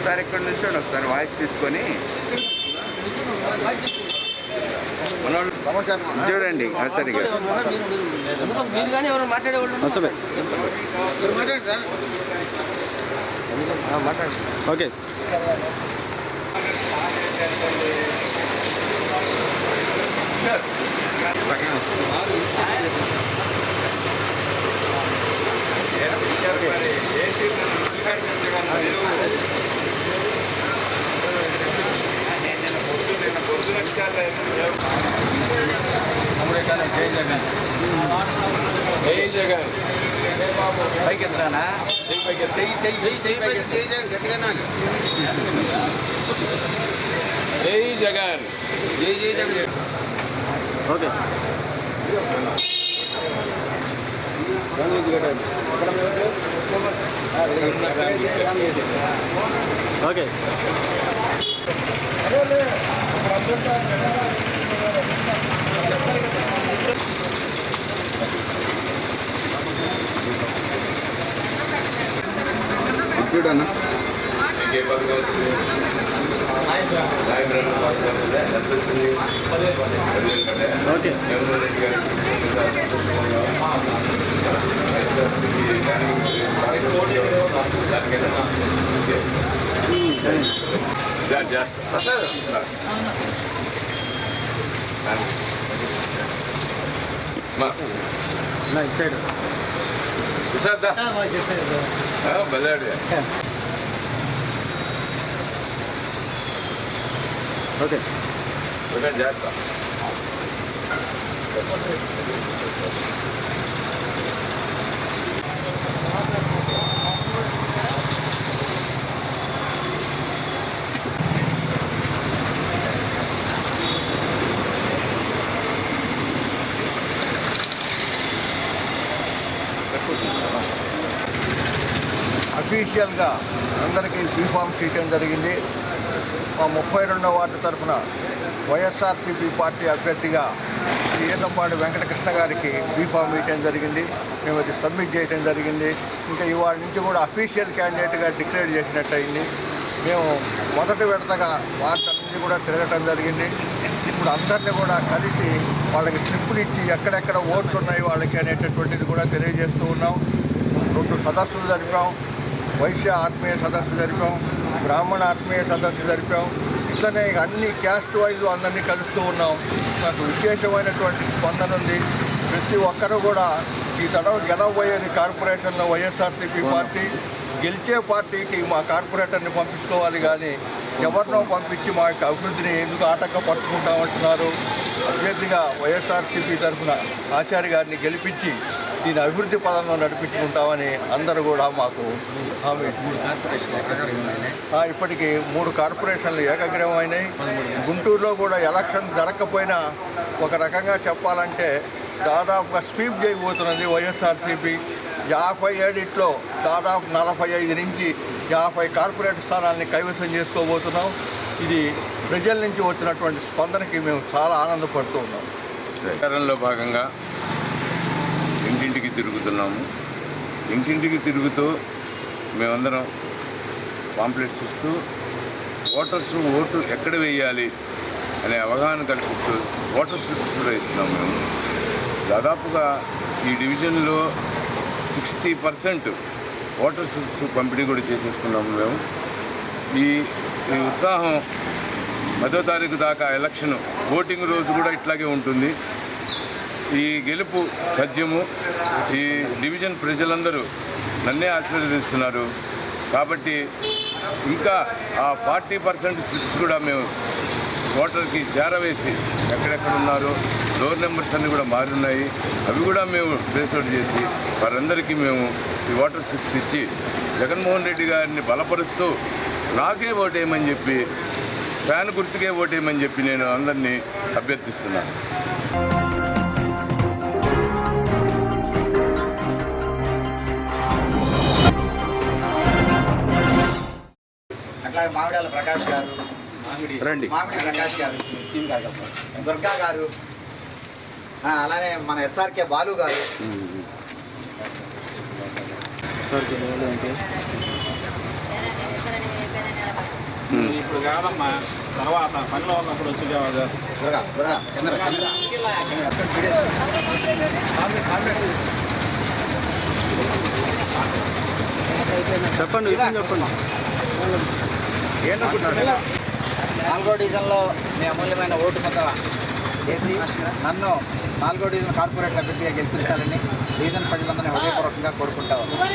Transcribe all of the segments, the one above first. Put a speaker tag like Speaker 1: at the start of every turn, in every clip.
Speaker 1: ఒకసారి ఇక్కడ నుంచి ఒకసారి వాయిస్ తీసుకొని చూడండి సరిగా
Speaker 2: మీరు కానీ ఎవరు మాట్లాడేవాళ్ళు
Speaker 3: ఓకే.
Speaker 1: జై జగన్
Speaker 2: పైకి ఎత్తానా
Speaker 1: జై జగన్
Speaker 2: జై జై జగన్.
Speaker 3: ఓకే. ఓకే.
Speaker 1: చూడన్నా
Speaker 3: ఓకే. సైడ్
Speaker 1: బలాడి
Speaker 3: ఓకే.
Speaker 1: జాగ్రత్త.
Speaker 4: అఫీషియల్గా అందరికీ బీఫామ్స్ ఇవ్వడం జరిగింది. మా 32వ వార్డు తరఫున వైఎస్ఆర్సీపీ పార్టీ అభ్యర్థిగా శ్రీ ఈతంపాటి వెంకటకృష్ణ గారికి బీఫామ్ ఇవ్వడం జరిగింది. మేము అది సబ్మిట్ చేయడం జరిగింది. ఇంకా ఇవాళ నుంచి కూడా అఫీషియల్ క్యాండిడేట్గా డిక్లేర్ చేసినట్టు అయింది. మేము మొదటి విడతగా వార్డు నుంచి కూడా తిరగటం జరిగింది. ఇప్పుడు అందరినీ కూడా కలిసి వాళ్ళకి స్లిప్పులు ఇచ్చి ఎక్కడెక్కడ ఓట్లు ఉన్నాయి వాళ్ళకి అనేటటువంటిది కూడా తెలియజేస్తూ ఉన్నాం. 2 సదస్సులు జరిపాం. వైశ్య ఆత్మీయ సదస్సు జరిపాం, బ్రాహ్మణ ఆత్మీయ సదస్సు జరిపాం. ఇట్లనే అన్ని క్యాస్ట్ వైజ్ అందరినీ కలుస్తూ ఉన్నాం. నాకు విశేషమైనటువంటి స్పందన ఉంది. ప్రతి ఒక్కరూ కూడా ఈ తడవ గెలవబోయేది కార్పొరేషన్లో వైఎస్ఆర్సీపీ పార్టీ. గెలిచే పార్టీకి మా కార్పొరేటర్ని పంపించుకోవాలి కానీ ఎవరినో పంపించి మా యొక్క అభివృద్ధిని ఎందుకు ఆటంకపరుచుకుంటామంటున్నారు. అభ్యర్థిగా వైఎస్ఆర్సీపీ తరఫున ఆచార్య గారిని గెలిపించి దీని అభివృద్ధి పదంలో నడిపించుకుంటామని అందరూ కూడా మాకు హామీ. ఇప్పటికీ 3 కార్పొరేషన్లు ఏకగ్రీవమైనాయి. గుంటూరులో కూడా ఎలక్షన్ జరగకపోయినా ఒక రకంగా చెప్పాలంటే దాదాపుగా స్వీప్ చేయబోతున్నది వైఎస్ఆర్సీపీ. 57 దాదాపు 45 నుంచి 50 కార్పొరేట్ స్థానాలని కైవసం చేసుకోబోతున్నాం. ఇది ప్రజల నుంచి వచ్చినటువంటి స్పందనకి మేము చాలా ఆనందపడుతూ ఉన్నాం.
Speaker 1: ప్రచారంలో భాగంగా ఇంటింటికి తిరుగుతున్నాము. ఇంటింటికి తిరుగుతూ మేమందరం పాంప్లెట్స్ ఇస్తూ ఓటర్స్ ఓటు ఎక్కడ వేయాలి అనే అవగాహన కల్పిస్తూ ఓటర్ స్లిప్స్ కూడా ఇస్తున్నాము. మేము దాదాపుగా ఈ డివిజన్లో 60% ఓటర్ స్లిప్స్ పంపిణీ కూడా చేసేసుకున్నాము. మేము ఈ ఉత్సాహం 10వ తారీఖు దాకా ఎలక్షన్ ఓటింగ్ రోజు కూడా ఇట్లాగే ఉంటుంది. ఈ గెలుపు తథ్యము. ఈ డివిజన్ ప్రజలందరూ నన్నే ఆశీర్వదిస్తున్నారు కాబట్టి ఇంకా ఆ 40% స్లిప్స్ కూడా మేము ఓటర్కి చేరవేసి ఎక్కడెక్కడ ఉన్నారో డోర్ నెంబర్స్ అన్నీ కూడా మారున్నాయి. అవి కూడా మేము ట్రేస్ అవుట్ చేసి వారందరికీ మేము ఈ ఓటర్ స్లిప్స్ ఇచ్చి జగన్మోహన్ రెడ్డి గారిని బలపరుస్తూ నాకే ఓటేయమని చెప్పి ఫ్యాన్ గుర్తుకే ఓటేయమని చెప్పి నేను అందరినీ అభ్యర్థిస్తున్నాను.
Speaker 5: అట్లాగే మామిడాల ప్రకాష్ గారు, మామిడి ప్రకాష్ గారు, దుర్గా గారు, అలానే మన ఎస్ఆర్కే బాలు గారు,
Speaker 3: ఇప్పుడు కాదమ్మా, తర్వాత పనిలో ఉన్నప్పుడు వచ్చి
Speaker 5: త్వరగా త్వరగా కెమెరా
Speaker 3: చెప్పండి, విషయం చెప్పండి.
Speaker 5: నాలుగో డివిజన్లో మీ అమూల్యమైన ఓటు ముద్ర వేసి నన్ను 4వ డివిజన్ కార్పొరేటర్ అభ్యర్థిగా గెలిపించాలని డివిజన్ ప్రజలందరినీ హృదయపూర్వకంగా కోరుకుంటా ఉన్నాను.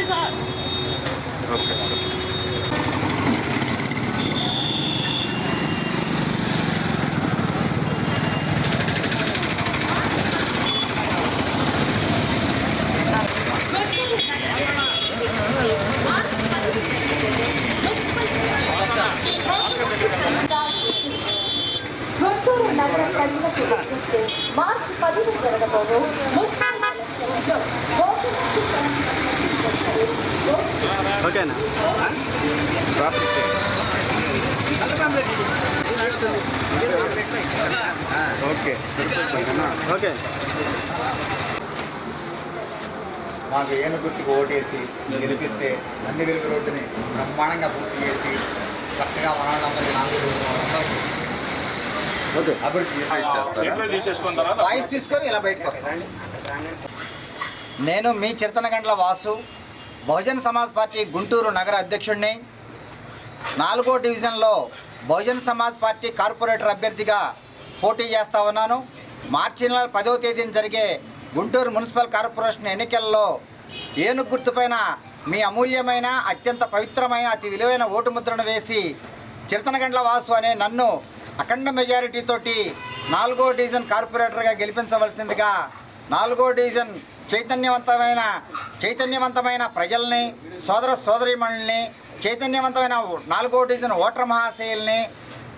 Speaker 6: గుంటూరు నగర ప్రజలకు విజ్ఞప్తి. మార్చి 10న జరగబోవు మున్సిపల్ ఎలక్షన్లలో ఓటు
Speaker 3: ఓకేనా? ఓకే.
Speaker 5: మాకు ఏను గుర్తుకు ఓటేసి గెలిపిస్తే నంది వెలుగు రోడ్డుని బ్రహ్మాండంగా పూర్తి చేసి చక్కగా మనవాళ్ళందరికీ 4 రోజులకి అభివృద్ధి చేసి వాయిస్ తీసుకొని ఇలా బయటకు వస్తాను. నేను మీ చిరతనగండ్ల వాసు, బహుజన్ సమాజ్ పార్టీ గుంటూరు నగర అధ్యక్షుడిని. 4వ డివిజన్లో బహుజన్ సమాజ్ పార్టీ కార్పొరేటర్ అభ్యర్థిగా పోటీ చేస్తూ ఉన్నాను. మార్చి నెల 10వ తేదీన జరిగే గుంటూరు మున్సిపల్ కార్పొరేషన్ ఎన్నికల్లో ఏనుగు గుర్తుపైన మీ అమూల్యమైన, అత్యంత పవిత్రమైన, అతి విలువైన ఓటు ముద్రను వేసి చిరతనగండ్ల వాసు అనే నన్ను అఖండ మెజారిటీతోటి 4వ డివిజన్ కార్పొరేటర్గా గెలిపించవలసిందిగా 4వ డివిజన్ చైతన్యవంతమైన ప్రజల్ని, సోదర సోదరీమణుల్ని, చైతన్యవంతమైన 4వ డివిజన్ ఓటర్ మహాశయుల్ని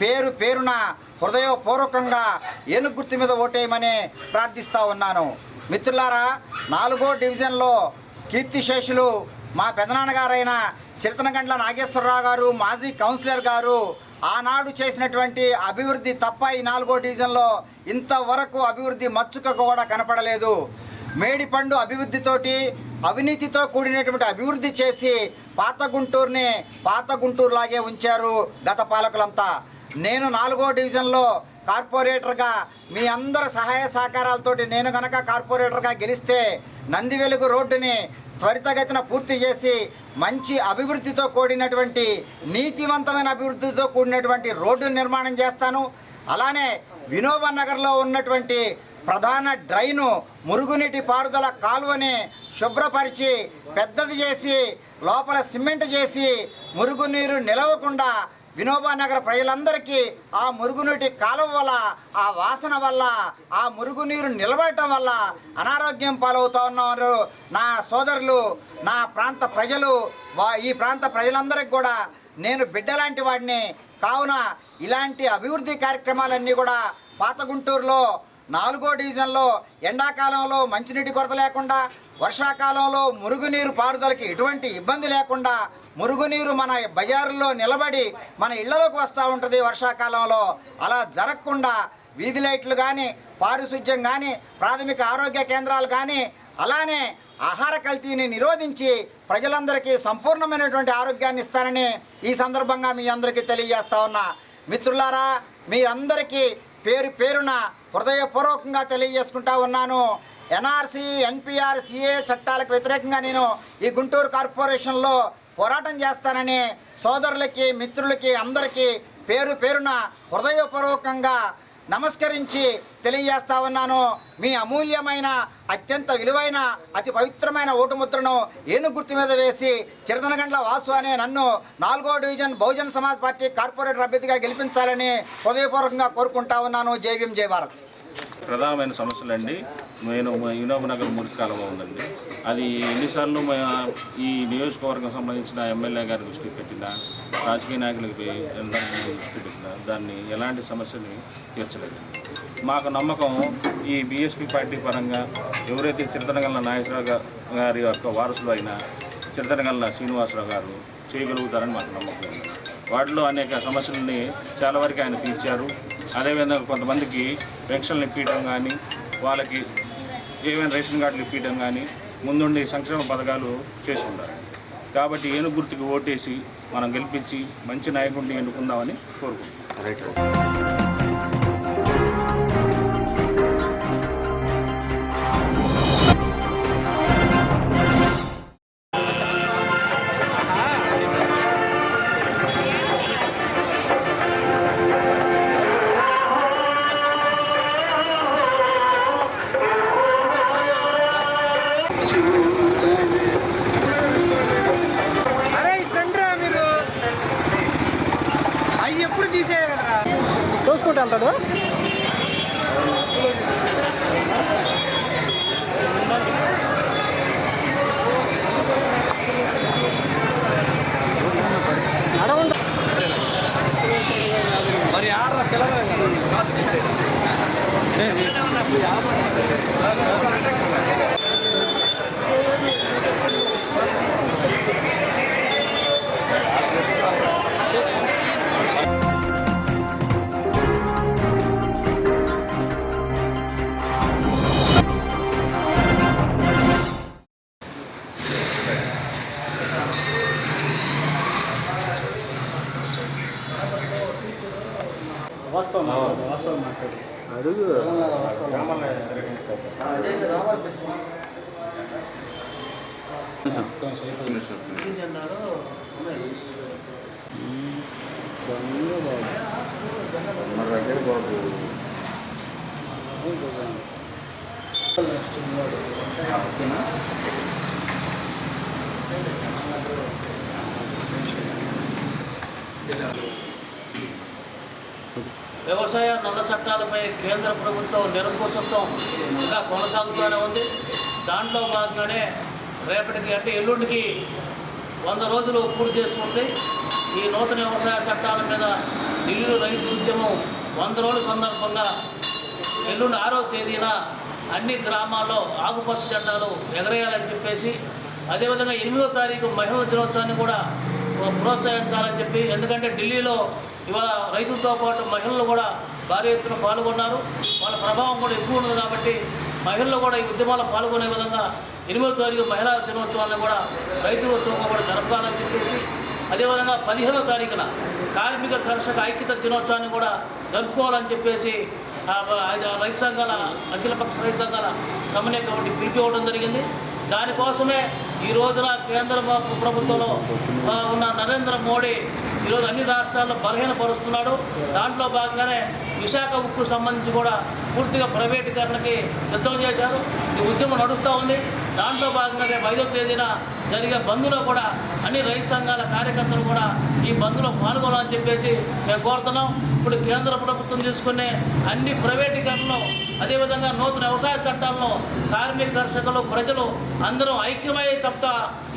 Speaker 5: పేరు పేరున హృదయపూర్వకంగా ఏనుగు గుర్తు మీద ఓటేయమని ప్రార్థిస్తూ ఉన్నాను. మిత్రులారా, 4వ డివిజన్లో కీర్తిశేషులు మా పెదనాన్నగారైన చిరతనగండ్ల నాగేశ్వరరావు గారు, మాజీ కౌన్సిలర్ గారు ఆనాడు చేసినటువంటి అభివృద్ధి తప్ప ఈ 4వ డివిజన్లో ఇంతవరకు అభివృద్ధి మచ్చుక కూడా కనపడలేదు. మేడిపండు అభివృద్ధితోటి, అవినీతితో కూడినటువంటి అభివృద్ధి చేసి పాత గుంటూరుని పాత గుంటూరులాగే ఉంచారు గత పాలకులంతా. నేను 4వ డివిజన్లో కార్పొరేటర్గా మీ అందరి సహాయ సహకారాలతోటి నేను కనుక కార్పొరేటర్గా గెలిస్తే నంది వెలుగు రోడ్డుని త్వరితగతిన పూర్తి చేసి మంచి అభివృద్ధితో కూడినటువంటి, నీతివంతమైన అభివృద్ధితో కూడినటువంటి రోడ్డు నిర్మాణం చేస్తాను. అలానే వినోబా నగర్లో ఉన్నటువంటి ప్రధాన డ్రైను, మురుగునీటి పారుదల కాలువని శుభ్రపరిచి పెద్దది చేసి లోపల సిమెంట్ చేసి మురుగునీరు నిలవకుండా వినోబా నగర ప్రజలందరికీ ఆ మురుగునీటి కాలువ వల్ల, ఆ వాసన వల్ల, ఆ మురుగునీరు నిలబడటం వల్ల అనారోగ్యం పాలవుతూ ఉన్నారు నా సోదరులు, నా ప్రాంత ప్రజలు. ఈ ప్రాంత ప్రజలందరికీ కూడా నేను బిడ్డలాంటి వాడిని. కావున ఇలాంటి అభివృద్ధి కార్యక్రమాలన్నీ కూడా పాత గుంటూరులో 4వ డివిజన్లో ఎండాకాలంలో మంచినీటి కొరత లేకుండా, వర్షాకాలంలో మురుగునీరు పారుదలకి ఎటువంటి ఇబ్బంది లేకుండా, మురుగునీరు మన బజారుల్లో నిలబడి మన ఇళ్లలోకి వస్తూ ఉంటుంది వర్షాకాలంలో. అలా జరగకుండా వీధి లైట్లు కానీ, పారిశుధ్యం కానీ, ప్రాథమిక ఆరోగ్య కేంద్రాలు కానీ, అలానే ఆహార కల్తీని నిరోధించి ప్రజలందరికీ సంపూర్ణమైనటువంటి ఆరోగ్యాన్ని ఇస్తానని ఈ సందర్భంగా మీ అందరికీ తెలియజేస్తా ఉన్నా. మిత్రులారా, మీరందరికీ పేరు పేరున హృదయపూర్వకంగా తెలియజేసుకుంటా ఉన్నాను. ఎన్ఆర్సీ, ఎన్పిఆర్, సిఏ చట్టాలకు వ్యతిరేకంగా నేను ఈ గుంటూరు కార్పొరేషన్లో పోరాటం చేస్తానని సోదరులకి, మిత్రులకి అందరికీ పేరు పేరున హృదయపూర్వకంగా నమస్కరించి తెలియజేస్తా ఉన్నాను. మీ అమూల్యమైన, అత్యంత విలువైన, అతి పవిత్రమైన ఓటు ముద్రను ఏనుగు గుర్తు మీద వేసి చిరతనగండ్ల వాసు అనే నన్ను 4వ division Bahujan Samaj party corporator అభ్యర్థిగా గెలిపించాలని హృదయపూర్వకంగా కోరుకుంటా ఉన్నాను. జై భీమ్, జై భారత్.
Speaker 3: ప్రధానమైన సమస్యలండి. నేను వినోబ్ నగర్ మురికి కాలువ ఉందండి. అది ఎన్నిసార్లు ఈ నియోజకవర్గం సంబంధించిన ఎమ్మెల్యే గారి దృష్టికి పెట్టినా, రాజకీయ నాయకులకి దృష్టి పెట్టినా దాన్ని ఎలాంటి సమస్యని తీర్చలేదు. మాకు నమ్మకం ఈ బీఎస్పీ పార్టీ పరంగా ఎవరైతే చిరతనగండ్ల నాగేశ్వరరావు గారి యొక్క వారసులు అయినా చిరతనగండ్ల శ్రీనివాసరావు గారు చేయగలుగుతారని మాకు నమ్మకం ఉంది. వాటిలో అనేక సమస్యలని చాలా వరకు ఆయన తీర్చారు. అదేవిధంగా కొంతమందికి పెన్షన్లు ఇప్పించడం కానీ, వాళ్ళకి ఏమైనా రేషన్ కార్డులు ఇప్పించడం కానీ ముందుండి సంక్షేమ పథకాలు చేసి ఉన్నారు. కాబట్టి ఏనుగు గుర్తుకి ఓటేసి మనం గెలిపించి మంచి నాయకుడిని ఎన్నుకుందామని కోరుకుంటున్నాం.
Speaker 2: చూసుకుంటా అంటాడు. మరి ఆడ పిల్లలు
Speaker 7: వ్యవసాయ నల్ల చట్టాలపై కేంద్ర ప్రభుత్వం నిరంకుశత్వం ఇంకా కొనసాగుతూనే ఉంది. దాంట్లో భాగంగానే రేపటికి అంటే ఎల్లుండికి 100 రోజులు పూర్తి చేసుకుంది. ఈ నూతన వ్యవసాయ చట్టాల మీద ఢిల్లీలో రైతు ఉద్యమం 100 రోజుల సందర్భంగా ఎల్లుండి 6వ తేదీన అన్ని గ్రామాల్లో ఆకుపచ్చ జెండాలు ఎగరేయాలని చెప్పేసి, అదేవిధంగా 8వ తారీఖు మహిళల దినోత్సవాన్ని కూడా ప్రోత్సహించాలని చెప్పి, ఎందుకంటే ఢిల్లీలో ఇవాళ రైతులతో పాటు మహిళలు కూడా భారీ ఎత్తున పాల్గొన్నారు. వాళ్ళ ప్రభావం కూడా ఎక్కువ ఉన్నది కాబట్టి మహిళలు కూడా ఈ ఉద్యమాల్లో పాల్గొనే విధంగా 8వ తారీఖు మహిళా దినోత్సవాన్ని కూడా రైతులతో కూడా జరపాలని చెప్పేసి, అదేవిధంగా 15వ తారీఖున కార్మిక కర్షక ఐక్యత దినోత్సవాన్ని కూడా జరుపుకోవాలని చెప్పేసి రైతు సంఘాల అఖిలపక్ష రైతు సంఘాల సమన్వయ కమిటీ పిలిపివ్వడం జరిగింది. దానికోసమే ఈ రోజున కేంద్ర ప్రభుత్వంలో ఉన్న నరేంద్ర మోడీ ఈరోజు అన్ని రాష్ట్రాల్లో బలహీనపరుస్తున్నాడు. దాంట్లో భాగంగానే విశాఖ ఉక్కు సంబంధించి కూడా పూర్తిగా ప్రైవేటీకరణకి సిద్ధం చేశారు. ఈ ఉద్యమం నడుస్తూ ఉంది. దాంట్లో భాగంగా రేపు 5వ తేదీన జరిగే బంద్లో కూడా అన్ని రైతు సంఘాల కార్యకర్తలు కూడా ఈ బంద్లో పాల్గొనాలని చెప్పేసి మేము కోరుతున్నాం. ఇప్పుడు కేంద్ర ప్రభుత్వం తీసుకునే అన్ని ప్రైవేటీకరణలు, అదేవిధంగా నూతన వ్యవసాయ చట్టాలను కార్మిక కర్షకులు ప్రజలు అందరూ ఐక్యమై తప్ప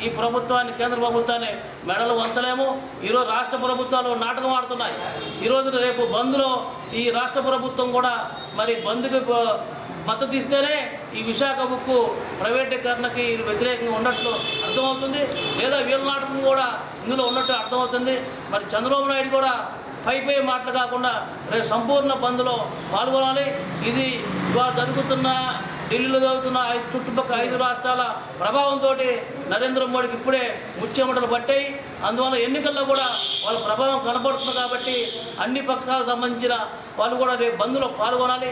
Speaker 7: ఈ ప్రభుత్వాన్ని కేంద్ర ప్రభుత్వాన్ని మెడలు వంచలేము. ఈరోజు రాష్ట్ర ప్రభుత్వాలు నాటకం ఆడుతున్నాయి. ఈరోజు రేపు బంద్లో ఈ రాష్ట్ర ప్రభుత్వం కూడా మరి బంద్కి మద్దతు ఇస్తేనే ఈ విశాఖ ఉక్కు ప్రైవేటీకరణకి వ్యతిరేకంగా ఉన్నట్లు అర్థమవుతుంది, లేదా వీళ్ళ నాటకం కూడా ఇందులో ఉన్నట్టు అర్థమవుతుంది. మరి చంద్రబాబు నాయుడు కూడా పై మాటలు కాకుండా రేపు సంపూర్ణ బంద్లో పాల్గొనాలి. ఇది ఇవాళ జరుగుతున్న ఢిల్లీలో జరుగుతున్న చుట్టుపక్కల 5 రాష్ట్రాల ప్రభావంతో నరేంద్ర మోడీకి ఇప్పుడే ముచ్చెమటలు పట్టాయి. అందువల్ల ఎన్నికల్లో కూడా వాళ్ళ ప్రభావం కనబడుతుంది. కాబట్టి అన్ని పక్షాలకు సంబంధించిన వాళ్ళు కూడా రేపు బంద్లో పాల్గొనాలి.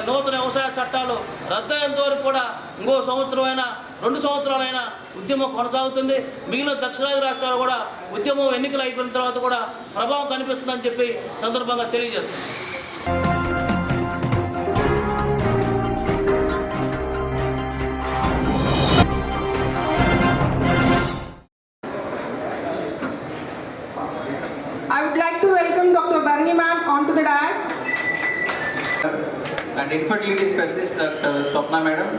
Speaker 7: నూతన వ్యవసాయ చట్టాలు రద్దయ్యేంత వరకు కూడా ఇంకో సంవత్సరమైనా 2 సంవత్సరాలైనా ఉద్యమం కొనసాగుతుంది. మిగిలిన దక్షిణాది రాష్ట్రాలు కూడా ఉద్యమం ఎన్నికలు అయిపోయిన తర్వాత కూడా ప్రభావం కనిపిస్తుందని చెప్పి సందర్భంగా తెలియజేస్తుంది.
Speaker 8: I would like to welcome Dr. Barni ma'am onto the dais.
Speaker 9: And infertility specialist Dr. Swapna madam,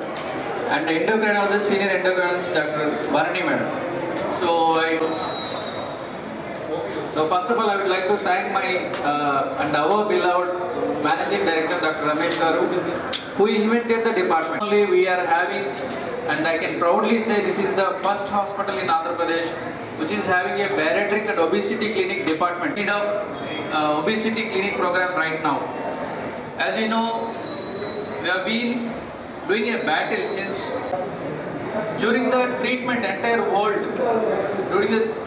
Speaker 9: and endocrinologist, senior endocrinologist Dr. Barni madam. So first of all, I would like to thank my and our beloved managing director Dr. Ramesh Garu, who invented the department. Only we are having, and I can proudly say this is the first hospital in Andhra Pradesh which is having a bariatric and obesity clinic department. Need of obesity clinic program right now. As you know, we have been doing a battle since during the treatment entire world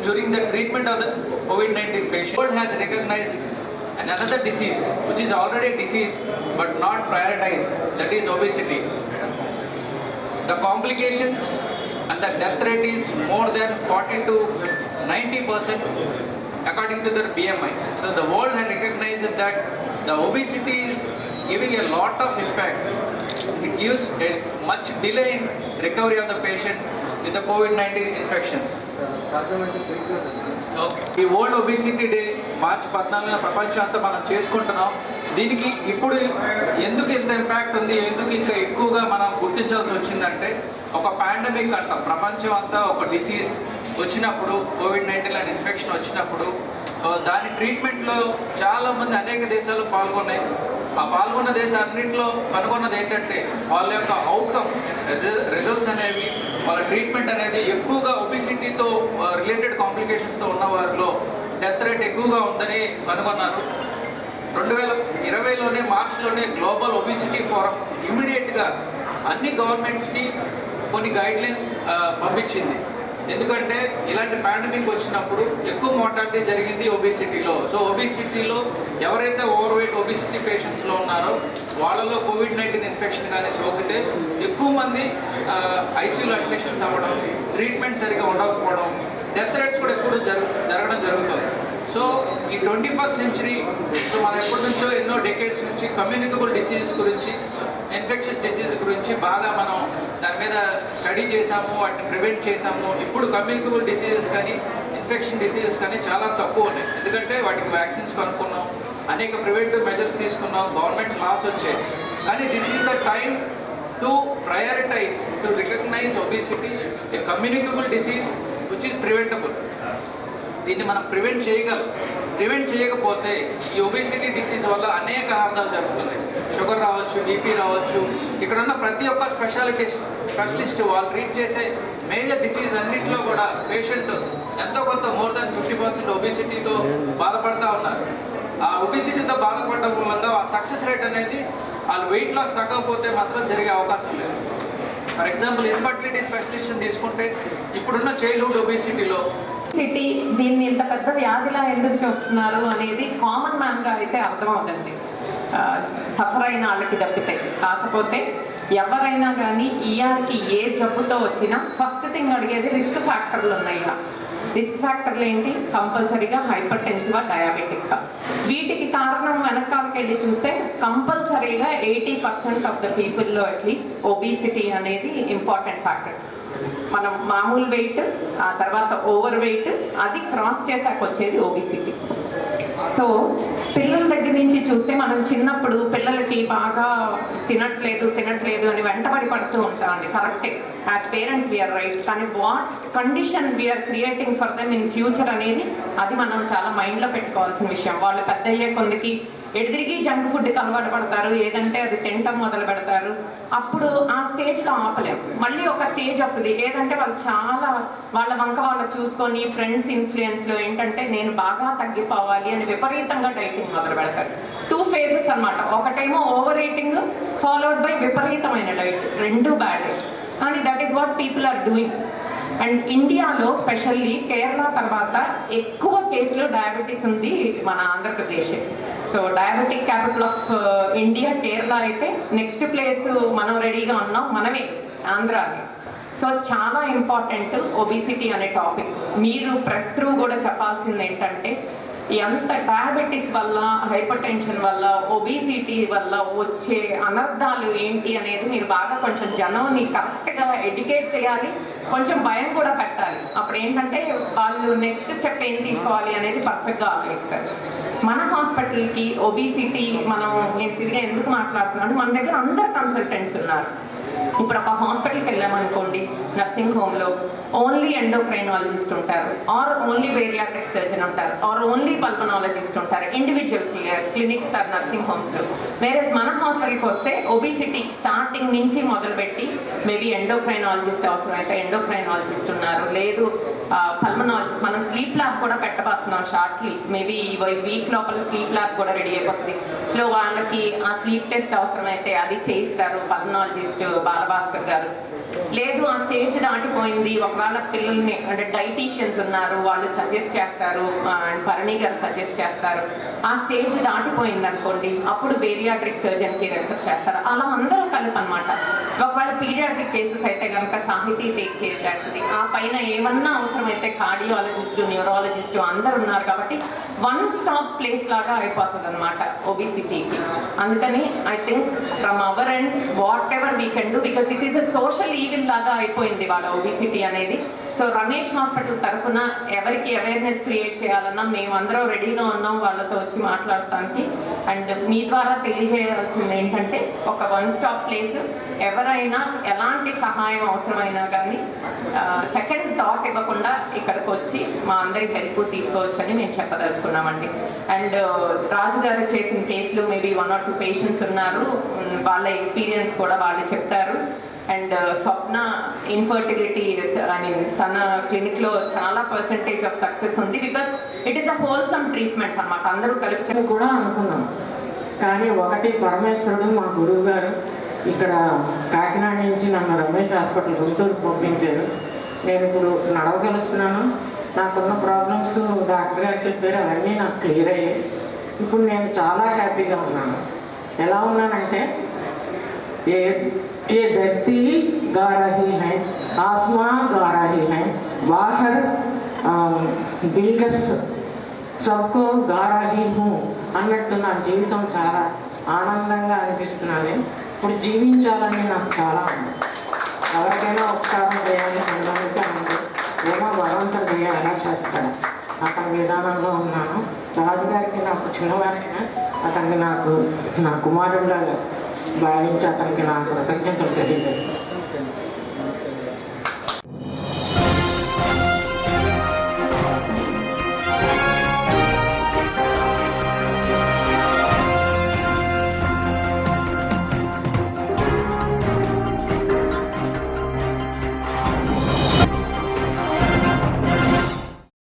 Speaker 9: during the treatment of the COVID-19 patient. The world has recognized another disease, which is already a disease but not prioritized, that is obesity. The complications and the death rate is more than 40 to 90% according to their BMI. So the world has recognized that the obesity is giving a lot of impact. It gives a much delay in recovery of the patient with the COVID-19 infections. ఈ world obesity day మార్చి 14న ప్రపంచం అంతా మనం చేసుకుంటున్నాం. దీనికి ఇప్పుడు ఎందుకు ఇంత impact ఉంది, ఎందుకు ఇంకా ఎక్కువగా మనం గుర్తించాల్సి వచ్చిందంటే, ఒక పాండమిక్ అంటాం, ప్రపంచం అంతా ఒక డిసీజ్ వచ్చినప్పుడు, కోవిడ్-19 లాంటి ఇన్ఫెక్షన్ వచ్చినప్పుడు దాని ట్రీట్మెంట్లో చాలామంది అనేక దేశాలు పాల్గొన్నాయి. ఆ పాల్గొన్న దేశాలన్నింటిలో కనుగొన్నది ఏంటంటే వాళ్ళ యొక్క అవుట్కమ్ రిజల్ట్స్ అనేవి, వాళ్ళ ట్రీట్మెంట్ అనేది ఎక్కువగా ఒబిసిటీతో రిలేటెడ్ కాంప్లికేషన్స్తో ఉన్న వారిలో డెత్ రేట్ ఎక్కువగా ఉందని కనుగొన్నారు. 2020లోనే మార్చిలోనే గ్లోబల్ ఒబిసిటీ ఫోరం ఇమ్మీడియట్గా అన్ని గవర్నమెంట్స్కి కొన్ని గైడ్లైన్స్ పంపించింది. ఎందుకంటే ఇలాంటి పాండమిక్ వచ్చినప్పుడు ఎక్కువ మోర్టాలిటీ జరిగింది ఒబిసిటీలో. సో ఒబిసిటీలో ఎవరైతే ఓవర్ వెయిట్ ఒబిసిటీ పేషెంట్స్లో ఉన్నారో వాళ్ళలో కోవిడ్-19 ఇన్ఫెక్షన్ కానీ సోకితే ఎక్కువ మంది ఐసీయూలో అడ్మిషన్స్ అవ్వడం, ట్రీట్మెంట్ సరిగా ఉండకపోవడం, డెత్ రేట్స్ కూడా ఎక్కువ జరగడం జరుగుతుంది. సో ఈ 21st సెంచరీ, సో మనం ఎప్పటి నుంచో ఎన్నో డెకేడ్స్ నుంచి కమ్యూనికబుల్ డిసీజెస్ గురించి, ఇన్ఫెక్షన్స్ డిసీజ్ గురించి బాగా మనం దాని మీద స్టడీ చేసాము, వాటిని ప్రివెంట్ చేసాము. ఇప్పుడు కమ్యూనికబుల్ డిసీజెస్ కానీ ఇన్ఫెక్షన్ డిసీజెస్ కానీ చాలా తక్కువ ఉన్నాయి. ఎందుకంటే వాటికి వ్యాక్సిన్స్ కనుక్కున్నాం, అనేక ప్రివెంటివ్ మెజర్స్ తీసుకున్నాం, గవర్నమెంట్ లాస్ వచ్చాయి. కానీ this is the time to prioritize, to recognize obesity, a communicable disease which is preventable. దీన్ని మనం ప్రివెంట్ చేయగలం. ప్రివెంట్ చేయకపోతే ఈ ఒబిసిటీ డిసీజ్ వల్ల అనేక అనార్థాలు జరుగుతున్నాయి. షుగర్ రావచ్చు, బీపీ రావచ్చు. ఇక్కడ ఉన్న ప్రతి ఒక్క స్పెషలిస్ట్ వాళ్ళు ట్రీట్ చేసే మేజర్ డిసీజ్ అన్నింటిలో కూడా పేషెంట్ ఎంతో కొంత మోర్ దాన్ 50% ఒబిసిటీతో బాధపడుతూ ఉన్నారు. ఆ ఒబిసిటీతో బాధపడడం వల్ల ఆ సక్సెస్ రేట్ అనేది వాళ్ళు వెయిట్ లాస్ తగ్గకపోతే మాత్రం జరిగే అవకాశం లేదు. ఫర్ ఎగ్జాంపుల్ ఇన్ఫర్టిలిటీ స్పెషలిస్ట్ తీసుకుంటే ఇప్పుడున్న చైల్డ్హుడ్ ఒబిసిటీలో
Speaker 8: దీన్ని ఇంత పెద్ద వ్యాధిలా ఎందుకు చూస్తున్నారు అనేది కామన్ మ్యాన్గా అయితే అర్థమవుతుంది, సఫర్ అయిన వాళ్ళకి తప్పితే. కాకపోతే ఎవరైనా కానీ ఈఆర్కి ఏ జబ్బుతో వచ్చినా ఫస్ట్ థింగ్ అడిగేది రిస్క్ ఫ్యాక్టర్లు ఉన్నాయా. రిస్క్ ఫ్యాక్టర్లు ఏంటి? కంపల్సరీగా హైపర్ టెన్సివా, డయాబెటిక్గా. వీటికి కారణం వెనకాలకి వెళ్ళి చూస్తే కంపల్సరీగా 80% ఆఫ్ ద పీపుల్లో అట్లీస్ట్ ఒబిసిటీ అనేది ఇంపార్టెంట్ ఫ్యాక్టర్. మనం మామూలు వెయిట్, ఆ తర్వాత ఓవర్ వెయిట్, అది క్రాస్ చేసాక వచ్చేది ఒబిసిటీ. సో పిల్లల దగ్గర నుంచి చూస్తే మనం చిన్నప్పుడు పిల్లలకి బాగా తినట్లేదు అని వెంటబడి పడుతూ ఉంటామండి. కరెక్టే, యాజ్ పేరెంట్స్ వీఆర్ రైట్. కానీ what condition we're creating for them in future అనేది అది మనం చాలా మైండ్లో పెట్టుకోవాల్సిన విషయం. వాళ్ళు పెద్ద అయ్యే కొందికి ఎడిదిరిగి జంక్ ఫుడ్కి అలవాటు పడతారు, ఏదంటే అది తినటం మొదలు పెడతారు. అప్పుడు ఆ స్టేజ్లో ఆపలేము. మళ్ళీ ఒక స్టేజ్ వస్తుంది ఏదంటే వాళ్ళు చాలా వాళ్ళ వంక వాళ్ళు చూసుకొని ఫ్రెండ్స్ ఇన్ఫ్లుయెన్స్లో ఏంటంటే నేను బాగా తగ్గిపోవాలి అని విపరీతంగా డైటింగ్ మొదలు పెడతారు. 2 phases అన్నమాట. ఒకటేమో ఓవర్ ఈటింగ్ ఫాలోడ్ బై విపరీతమైన డైట్, రెండు బ్యాడ్. కానీ that is what people are doing. And ఇండియాలో స్పెషల్లీ కేరళ తర్వాత ఎక్కువ కేసులు డయాబెటీస్ ఉంది మన Andhra Pradesh. So diabetic capital of India Kerala అయితే, నెక్స్ట్ ప్లేస్ మనం రెడీగా ఉన్నాం మనమే, ఆంధ్రాని. సో చాలా ఇంపార్టెంట్ ఒబిసిటీ అనే టాపిక్. మీరు ప్రెస్ త్రూ కూడా చెప్పాల్సింది ఏంటంటే ఎంత డయాబెటీస్ వల్ల, హైపర్ టెన్షన్ వల్ల, ఒబిసిటీ వల్ల వచ్చే అనర్థాలు ఏంటి అనేది మీరు బాగా కొంచెం జనాన్ని కరెక్ట్గా ఎడ్యుకేట్ చేయాలి, కొంచెం భయం కూడా పెట్టాలి. అప్పుడు ఏంటంటే వాళ్ళు నెక్స్ట్ స్టెప్ ఏం తీసుకోవాలి అనేది పర్ఫెక్ట్గా ఆలోచిస్తారు. మన హాస్పిటల్కి ఒబిసిటీ మనం తిరిగి ఎందుకు మాట్లాడుతున్నాం, మన దగ్గర అందరు కన్సల్టెంట్స్ ఉన్నారు. ఇప్పుడు ఒక హాస్పిటల్కి వెళ్ళామనుకోండి, నర్సింగ్ హోమ్లో ఓన్లీ ఎండోక్రైనాలజిస్ట్ ఉంటారు, ఆర్ ఓన్లీ బేరియాట్రిక్ సర్జన్ ఉంటారు, ఆర్ ఓన్లీ పల్మనాలజిస్ట్ ఉంటారు ఇండివిజువల్ క్లినిక్స్ ఆర్ నర్సింగ్ హోమ్స్లో. వేరే మన హాస్పిటల్కి వస్తే ఒబిసిటీ స్టార్టింగ్ నుంచి మొదలుపెట్టి మేబీ ఎండోక్రైనాలజిస్ట్ అవసరమైతే ఎండోక్రైనాలజిస్ట్ ఉన్నారు, లేదు పల్మనాలజిస్ట్. మనం స్లీప్ ల్యాబ్ కూడా పెట్టబోతున్నాం షార్ట్లీ, మేబీ వీక్ లోపల స్లీప్ ల్యాబ్ కూడా రెడీ అయిపోతుంది. సో వాళ్ళకి ఆ స్లీప్ టెస్ట్ అవసరమైతే అది చేయిస్తారు పల్మనాలజిస్ట్ బాలభాస్కర్ గారు. లేదు ఆ స్టేజ్ దాటిపోయింది, ఒకవేళ పిల్లల్ని అంటే డైటీషియన్స్ ఉన్నారు, వాళ్ళు సజెస్ట్ చేస్తారు, భరణి గారు సజెస్ట్ చేస్తారు, ఆ స్టేజ్ దాటిపోయింది అనుకోండి, అప్పుడు బేరియాట్రిక్ సర్జన్కి రెఫర్ చేస్తారు. అలా అందరూ కలిపి అనమాట. ఒకవేళ పీడియాట్రిక్ కేసెస్ అయితే కనుక సాహితీ టేక్ కేర్ చేస్తుంది. ఆ పైన ఏమన్నా అవసరమైతే కార్డియాలజిస్టు, న్యూరాలజిస్టు అందరు ఉన్నారు కాబట్టి వన్ స్టాప్ ప్లేస్ లాగా అయిపోతుంది అనమాట ఒబిసిటీకి. అందుకని I think from our end what ever we can do, because it is a social event లాగా అయిపోయింది వాళ్ళ ఒబిసిటీ అనేది. సో రమేష్ హాస్పిటల్ తరఫున ఎవరికి అవేర్నెస్ క్రియేట్ చేయాలన్నా మేమందరం రెడీగా ఉన్నాం వాళ్ళతో వచ్చి మాట్లాడటానికి. అండ్ మీ ద్వారా తెలియజేయాల్సింది ఏంటంటే ఒక వన్ స్టాప్ ప్లేస్, ఎవరైనా ఎలాంటి సహాయం అవసరమైనా కానీ సెకండ్ థాట్ ఇవ్వకుండా ఇక్కడికి వచ్చి మా అందరి హెల్ప్ తీసుకోవచ్చని మేము చెప్పదలుచుకున్నామండి. అండ్ రాజు గారు చేసిన కేసులు మేబీ 1 or 2 పేషెంట్స్ ఉన్నారు, వాళ్ళ ఎక్స్పీరియన్స్ కూడా వాళ్ళు చెప్తారు. And Swapna infertility, I mean తన క్లినిక్లో చాలా పర్సెంటేజ్ ఆఫ్ సక్సెస్ ఉంది, because it is a wholesome treatment అన్నమాట. అందరూ కలిపి
Speaker 10: కూడా అనుకున్నాం. కానీ ఒకటి పరమేశ్వరుడు మా గురువు గారు ఇక్కడ కాకినాడ నుంచి నన్ను రమేష్ హాస్పిటల్ గుంటూరు పంపించారు. నేను ఇప్పుడు నడవగలుస్తున్నాను. నాకున్న ప్రాబ్లమ్స్ డాక్టర్ గారు చెప్పారు, అవన్నీ నాకు క్లియర్ అయ్యాయి. ఇప్పుడు నేను చాలా హ్యాపీగా ఉన్నాను. ఎలా ఉన్నానంటే ये धरती गा रही है, आसमां गा रही है, बाहर दिलगस सबको गा रही हूँ అన్నట్టు నా జీవితం చాలా ఆనందంగా అనిపిస్తున్నది. ఇప్పుడు జీవించాలని నాకు చాలా ఉంది. ఎవరికైనా ఉపకారం చేయాలి అందరికీ ఉంది, ఏమో భగవంతుడు చేయ ఎలా చేస్తాడు అతని విధానంలో ఉన్నాను. రాజుగారికి నాకు చిన్నవారైనా అతనికి నాకు నా కుమారుడిలాగా భావించి అతనికి నా కృతజ్ఞతలు తెలియజేస్తాను.